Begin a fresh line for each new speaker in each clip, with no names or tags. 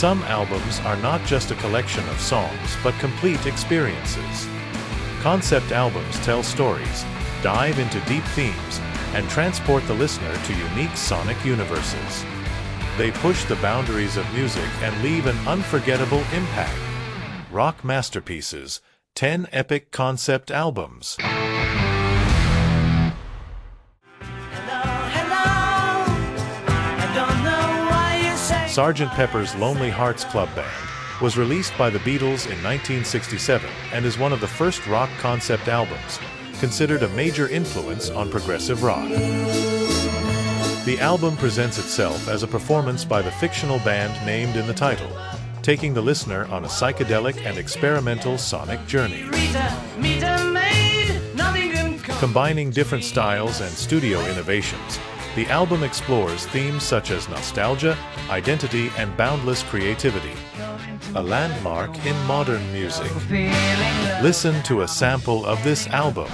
Some albums are not just a collection of songs, but complete experiences. Concept albums tell stories, dive into deep themes, and transport the listener to unique sonic universes. They push the boundaries of music and leave an unforgettable impact. Rock Masterpieces, 10 Epic Concept Albums. Sgt. Pepper's Lonely Hearts Club Band was released by the Beatles in 1967 and is one of the first rock concept albums, considered a major influence on progressive rock. The album presents itself as a performance by the fictional band named in the title, taking the listener on a psychedelic and experimental sonic journey. Combining different styles and studio innovations, the album explores themes such as nostalgia, identity, and boundless creativity. A landmark in modern music. Listen to a sample of this album.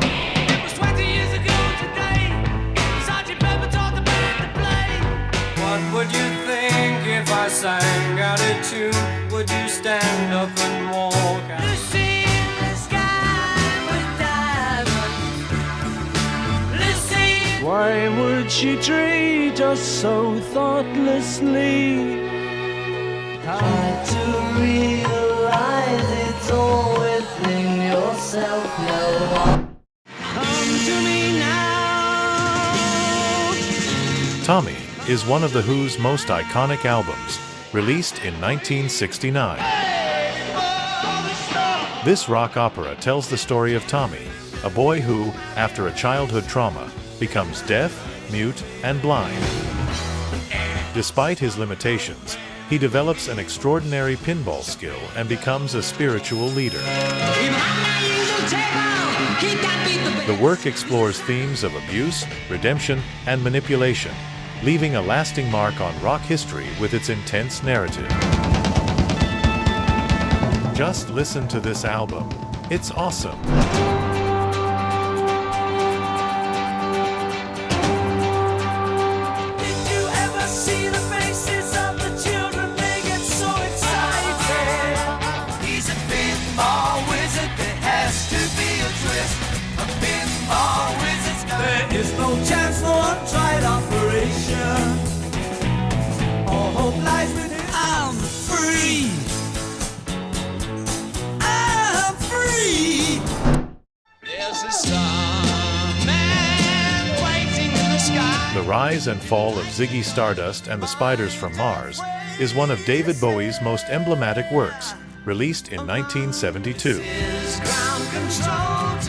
It was 20 years ago today. Sgt. Pepper taught the band to play. What would you think if I sang out a tune? Would you stand up and walk out? Lucy in the sky with diamonds. Lucy. Why would she treat us so thoughtlessly?
Try to realize it's all within yourself.
Come to me now.
Tommy is one of The Who's most iconic albums, released in 1969. This rock opera tells the story of Tommy, a boy who, after a childhood trauma, becomes deaf, mute, and blind. Despite his limitations, he develops an extraordinary pinball skill and becomes a spiritual leader. The work explores themes of abuse, redemption, and manipulation, leaving a lasting mark on rock history with its intense narrative. Just listen to this album. It's awesome.
There is no chance for untried operation. All hope lies within. I'm free. I'm free. There's a starman waiting in the sky.
The Rise and Fall of Ziggy Stardust and the Spiders from Mars is one of David Bowie's most emblematic works, released in 1972.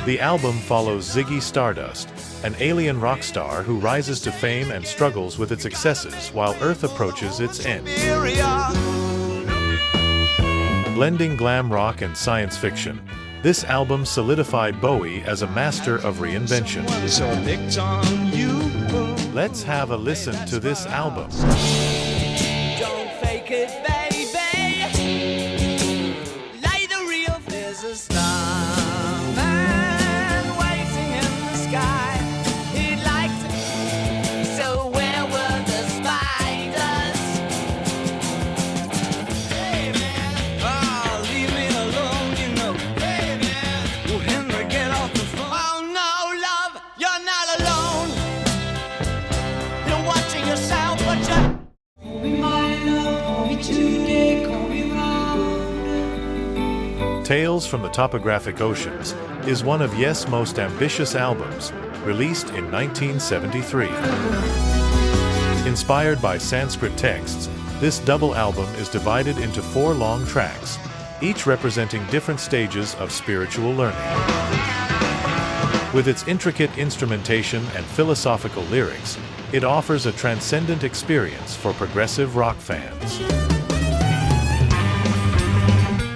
The album follows Ziggy Stardust, an alien rock star who rises to fame and struggles with its excesses while Earth approaches its end. Blending glam rock and science fiction, this album solidified Bowie as a master of reinvention. Let's have a listen to this album.
Don't fake it, baby. Lay the real. There's a starman waiting in the sky. He'd like to. So where were the spiders? Hey man, oh, leave me alone, you know. Hey man, well Henry, get off the phone. Oh no, love, you're not alone. You're watching yourself, but you're. Call me my love, call me today, call me round.
Tales from the Topographic Oceans is one of Yes' most ambitious albums, released in 1973. Inspired by Sanskrit texts, this double album is divided into 4 long tracks, each representing different stages of spiritual learning. With its intricate instrumentation and philosophical lyrics, it offers a transcendent experience for progressive rock fans.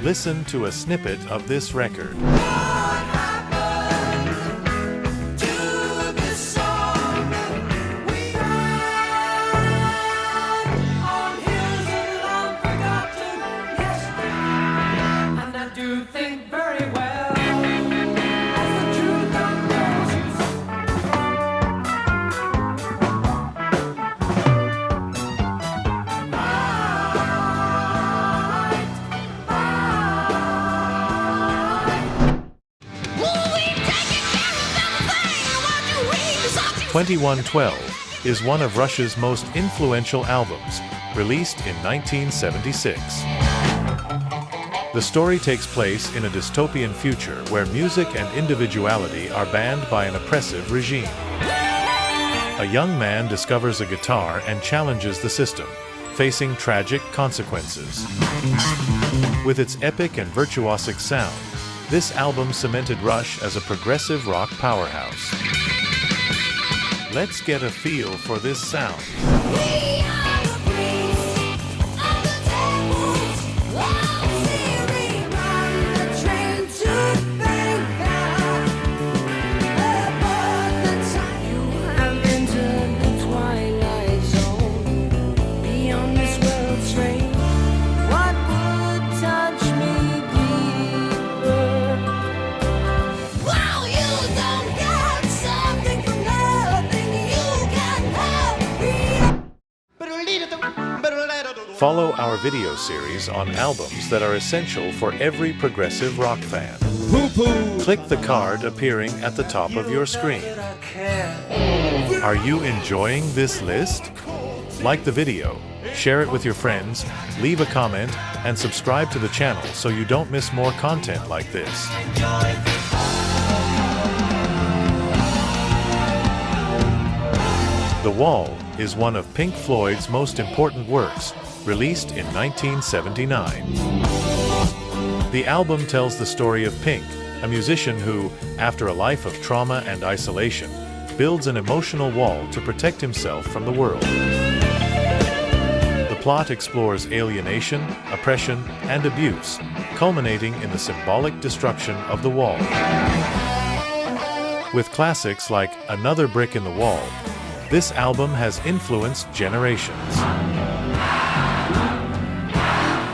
Listen to a snippet of this record. 2112 is one of Russia's most influential albums, released in 1976. The story takes place in a dystopian future where music and individuality are banned by an oppressive regime. A young man discovers a guitar and challenges the system, facing tragic consequences. With its epic and virtuosic sound, this album cemented Rush as a progressive rock powerhouse. Let's get a feel for this sound. Follow our video series on albums that are essential for every progressive rock fan. Click the card appearing at the top of your screen. Are you enjoying this list? Like the video, share it with your friends, leave a comment, and subscribe to the channel so you don't miss more content like this. The Wall is one of Pink Floyd's most important works, released in 1979. The album tells the story of Pink, a musician who, after a life of trauma and isolation, builds an emotional wall to protect himself from the world. The plot explores alienation, oppression, and abuse, culminating in the symbolic destruction of the wall. With classics like Another Brick in the Wall, this album has influenced generations.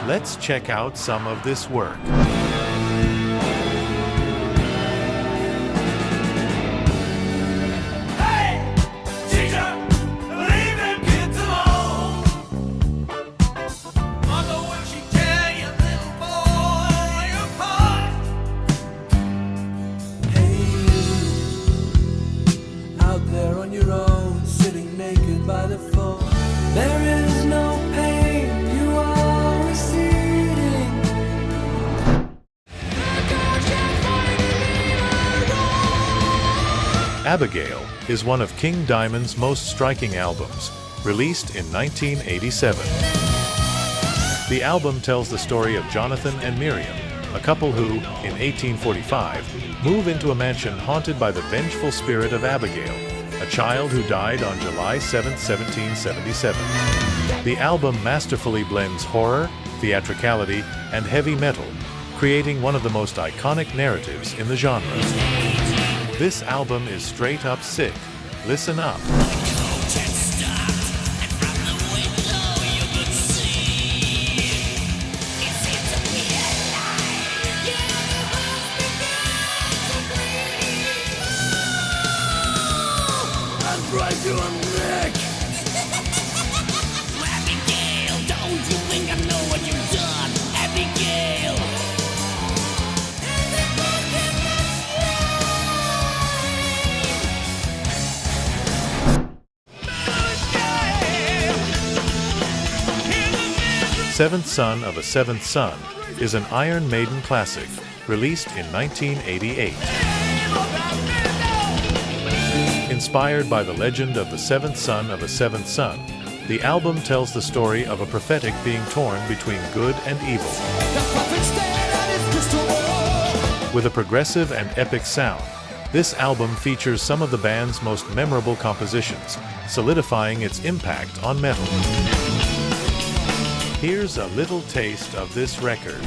Let's check out some of this work.
Hey, teacher, leave them kids alone. Mother, when she tear your little boy apart.
Hey, you, out there on your own, sitting naked by the phone. There is no pain, you are receding.
Abigail is one of King Diamond's most striking albums, released in 1987. The album tells the story of Jonathan and Miriam, a couple who, in 1845, move into a mansion haunted by the vengeful spirit of Abigail, a child who died on July 7, 1777. The album masterfully blends horror, theatricality, and heavy metal, creating one of the most iconic narratives in the genre. This album is straight up sick. Listen up.
Right to a neck.
Abigail, don't you think I know what you've done? Abigail.
Seventh Son of a Seventh Son is an Iron Maiden classic, released in 1988. Inspired by the legend of the seventh son of a seventh son, the album tells the story of a prophetic being torn between good and evil. With a progressive and epic sound, this album features some of the band's most memorable compositions, solidifying its impact on metal. Here's a little taste of this record.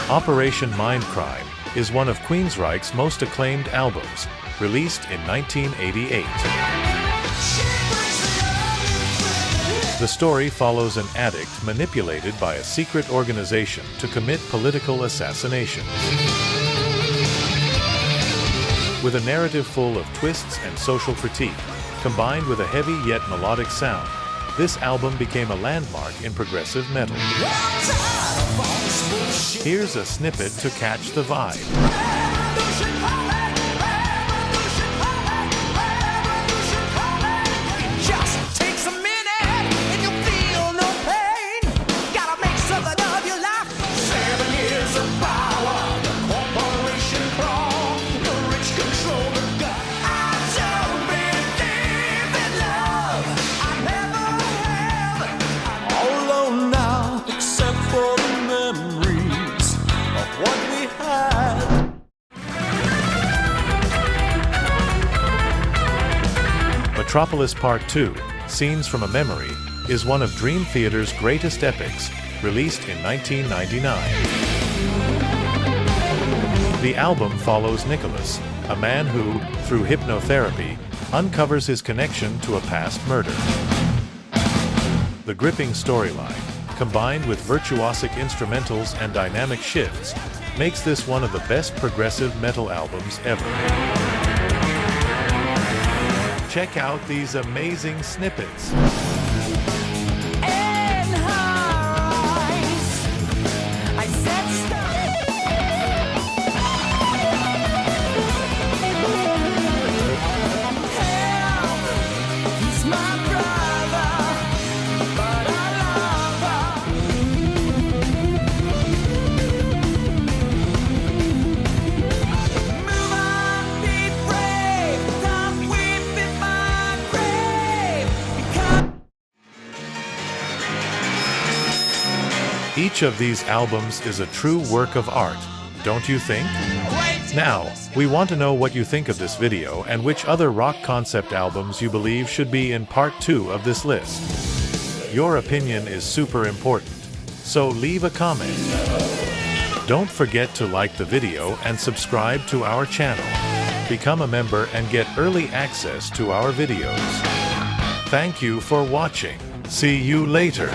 Operation Mindcrime is one of Queensryche's most acclaimed albums, released in 1988. The story follows an addict manipulated by a secret organization to commit political assassinations. With a narrative full of twists and social critique, combined with a heavy yet melodic sound, this album became a landmark in progressive metal. Here's a snippet to catch the vibe. Metropolis Part 2, Scenes from a Memory, is one of Dream Theater's greatest epics, released in 1999. The album follows Nicholas, a man who, through hypnotherapy, uncovers his connection to a past murder. The gripping storyline, combined with virtuosic instrumentals and dynamic shifts, makes this one of the best progressive metal albums ever. Check out these amazing snippets. Each of these albums is a true work of art, don't you think? Now, we want to know what you think of this video and which other rock concept albums you believe should be in part 2 of this list. Your opinion is super important, so leave a comment. Don't forget to like the video and subscribe to our channel. Become a member and get early access to our videos. Thank you for watching. See you later.